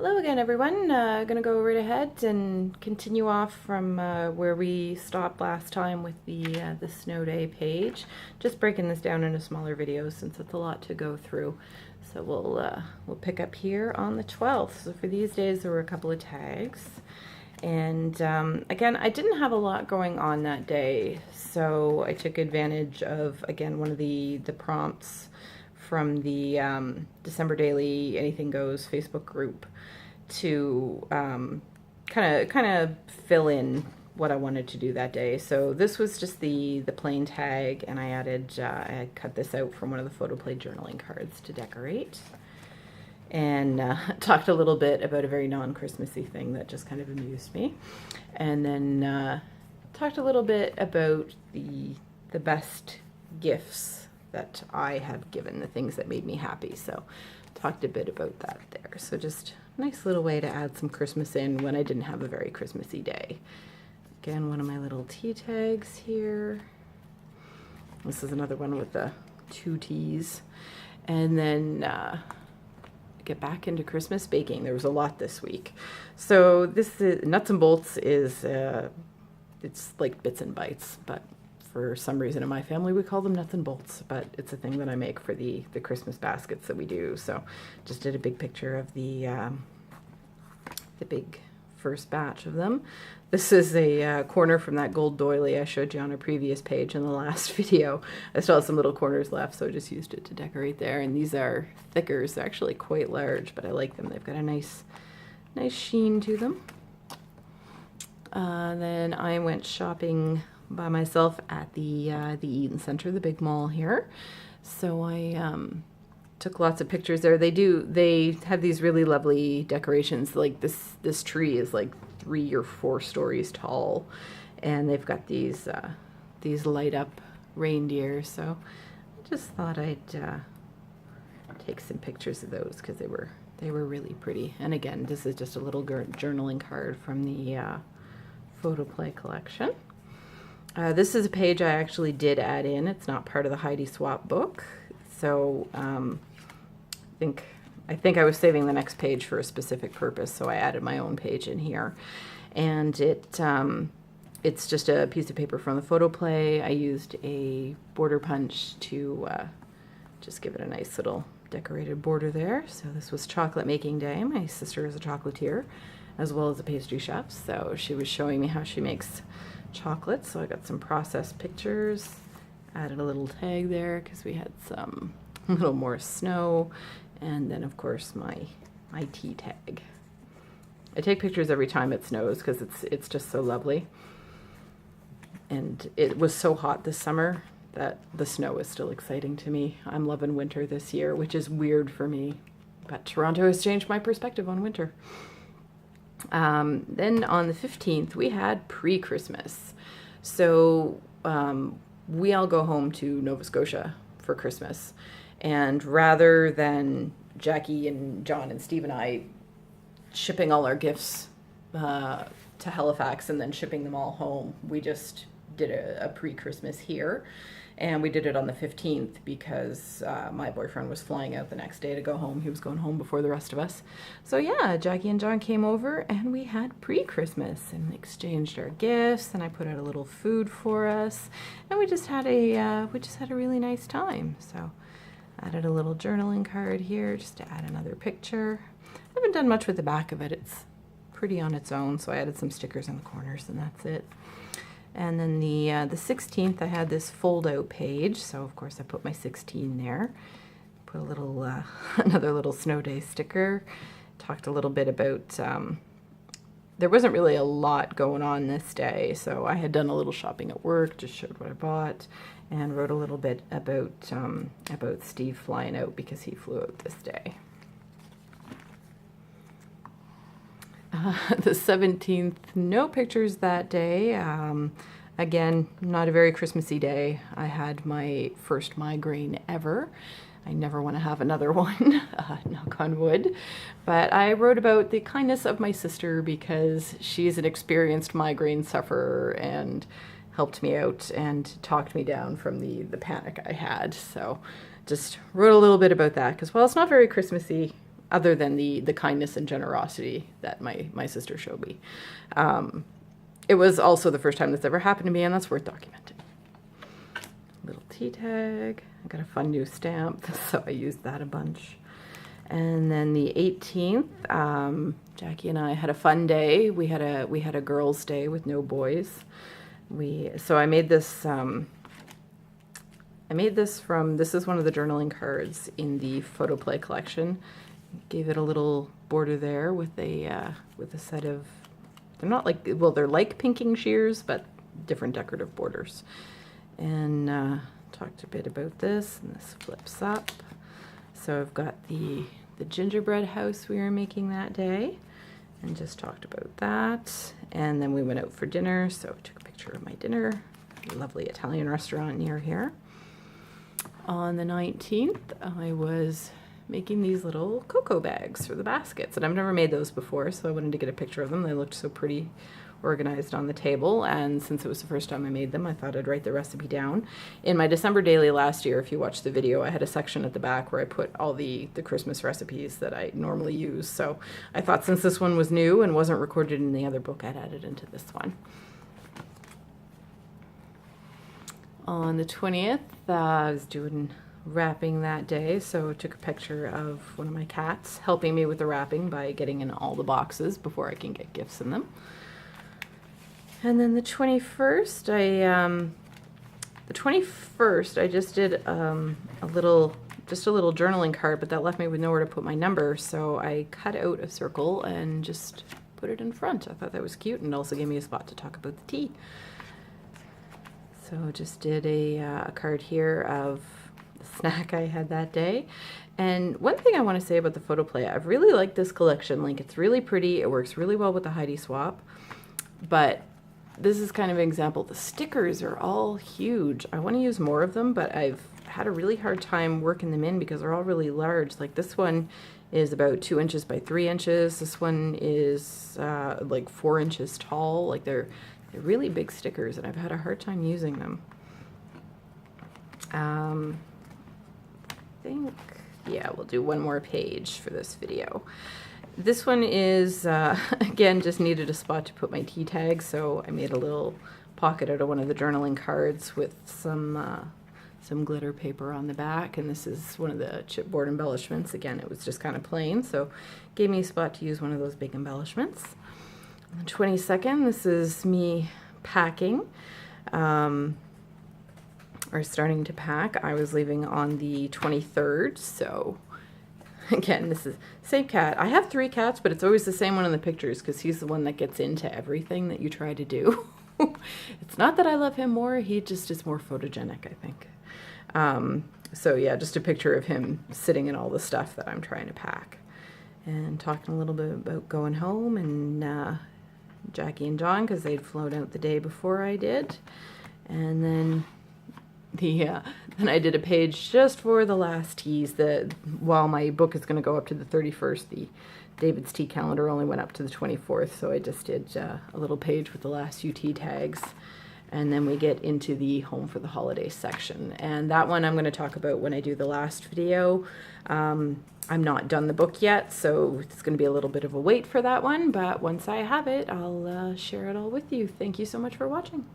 Hello again, everyone. Gonna go right ahead and continue off from where we stopped last time with the snow day page. Just breaking this down into smaller videos since it's a lot to go through. So we'll pick up here on the 12th. So for these days, there were a couple of tags. And again, I didn't have a lot going on that day, so I took advantage of, again, one of the prompts from the December Daily Anything Goes Facebook group to kind of fill in what I wanted to do that day. So this was just the plain tag, and I had cut this out from one of the Photoplay journaling cards to decorate. And talked a little bit about a very non-Christmassy thing that just kind of amused me. And then talked a little bit about the best gifts that I have given, the things that made me happy. So talked a bit about that there. So just a nice little way to add some Christmas in when I didn't have a very Christmassy day. Again, one of my little tea tags here. This is another one with the 2 T's. And then get back into Christmas baking. There was a lot this week. So this is nuts and bolts is it's like bits and bites, but for some reason in my family we call them nuts and bolts, but it's a thing that I make for the Christmas baskets that we do. So just did a big picture of the big first batch of them. This is a corner from that gold doily I showed you on a previous page in the last video. I still have some little corners left, so I just used it to decorate there. And these are thickers. They're actually quite large, but I like them. They've got a nice sheen to them. Then I went shopping by myself at the Eden Center, the big mall here. So I took lots of pictures there. They have these really lovely decorations. Like this tree is like 3 or 4 stories tall, and they've got these light up reindeer. So I just thought I'd take some pictures of those because they were really pretty. And again, this is just a little journaling card from the Photoplay collection. This is a page I actually did add in. It's not part of the Heidi Swapp book. So I think I was saving the next page for a specific purpose, so I added my own page in here. And it's just a piece of paper from the Photoplay. I used a border punch to just give it a nice little decorated border there. So this was chocolate making day. My sister is a chocolatier as well as a pastry chef, so she was showing me how she makes chocolate. So I got some processed pictures, added a little tag there because we had some a little more snow, and then of course my tea tag. I take pictures every time it snows because it's just so lovely. And it was so hot this summer that the snow is still exciting to me. I'm loving winter this year, which is weird for me, but Toronto has changed my perspective on winter. Then on the 15th, we had pre-Christmas. So we all go home to Nova Scotia for Christmas. And rather than Jackie and John and Steve and I shipping all our gifts to Halifax and then shipping them all home, we just did a pre-Christmas here. And we did it on the 15th because my boyfriend was flying out the next day to go home. He was going home before the rest of us. So yeah, Jackie and John came over and we had pre-Christmas and exchanged our gifts, and I put out a little food for us, and we just had a really nice time. So added a little journaling card here just to add another picture. I haven't done much with the back of it. It's pretty on its own, so I added some stickers in the corners and that's it. And then the 16th, I had this fold-out page, so of course I put my 16 there. Put a little another little snow day sticker. Talked a little bit about there wasn't really a lot going on this day, so I had done a little shopping at work, just showed what I bought, and wrote a little bit about Steve flying out because he flew out this day. The 17th, no pictures that day. Again, not a very Christmassy day. I had my first migraine ever. I never want to have another one, knock on wood. But I wrote about the kindness of my sister because she's an experienced migraine sufferer and helped me out and talked me down from the panic I had. So just wrote a little bit about that because while it's not very Christmassy, other than the kindness and generosity that my sister showed me. It was also the first time that's ever happened to me, and that's worth documenting. Little tea tag. I got a fun new stamp, so I used that a bunch. And then the 18th, Jackie and I had a fun day. We had a girls' day with no boys. So I made this. This is one of the journaling cards in the Photoplay collection. Gave it a little border there with a set of, they're not like, well, they're like pinking shears, but different decorative borders. And talked a bit about this, and this flips up. So I've got the gingerbread house we were making that day, and just talked about that. And then we went out for dinner, so I took a picture of my dinner. A lovely Italian restaurant near here. On the 19th, I was making these little cocoa bags for the baskets, and I've never made those before, so I wanted to get a picture of them. They looked so pretty organized on the table, and since it was the first time I made them, I thought I'd write the recipe down. In my December daily last year, if you watched the video, I had a section at the back where I put all the Christmas recipes that I normally use, so I thought since this one was new and wasn't recorded in the other book, I'd add it into this one. On the 20th, I was doing wrapping that day, so I took a picture of one of my cats helping me with the wrapping by getting in all the boxes before I can get gifts in them. And then the 21st, I just did a little journaling card, but that left me with nowhere to put my number, so I cut out a circle and just put it in front. I thought that was cute, and also gave me a spot to talk about the tea. So just did a card here of the snack I had that day. And one thing I want to say about the Photoplay, I've really liked this collection. Like, it's really pretty, it works really well with the Heidi Swap, but this is kind of an example. The stickers are all huge. I want to use more of them, but I've had a really hard time working them in because they're all really large. Like, this one is about 2 inches by 3 inches. This one is like 4 inches tall. Like, they're really big stickers, and I've had a hard time using them. I think, yeah, we'll do one more page for this video. This one is, again, just needed a spot to put my tea tag, so I made a little pocket out of one of the journaling cards with some glitter paper on the back, and this is one of the chipboard embellishments. Again, it was just kind of plain, so gave me a spot to use one of those big embellishments. On the 22nd, this is me packing, or starting to pack. I was leaving on the 23rd, so again, this is same cat. I have 3 cats, but it's always the same one in the pictures because he's the one that gets into everything that you try to do. It's not that I love him more, he just is more photogenic, I think. So yeah, just a picture of him sitting in all the stuff that I'm trying to pack. And talking a little bit about going home, and Jackie and John, because they'd flown out the day before I did. And then then I did a page just for the last teas. While my book is going to go up to the 31st, the David's Tea Calendar only went up to the 24th, so I just did a little page with the last few tea tags. And then we get into the Home for the Holidays section. And that one I'm going to talk about when I do the last video. I'm not done the book yet, so it's going to be a little bit of a wait for that one, but once I have it, I'll share it all with you. Thank you so much for watching.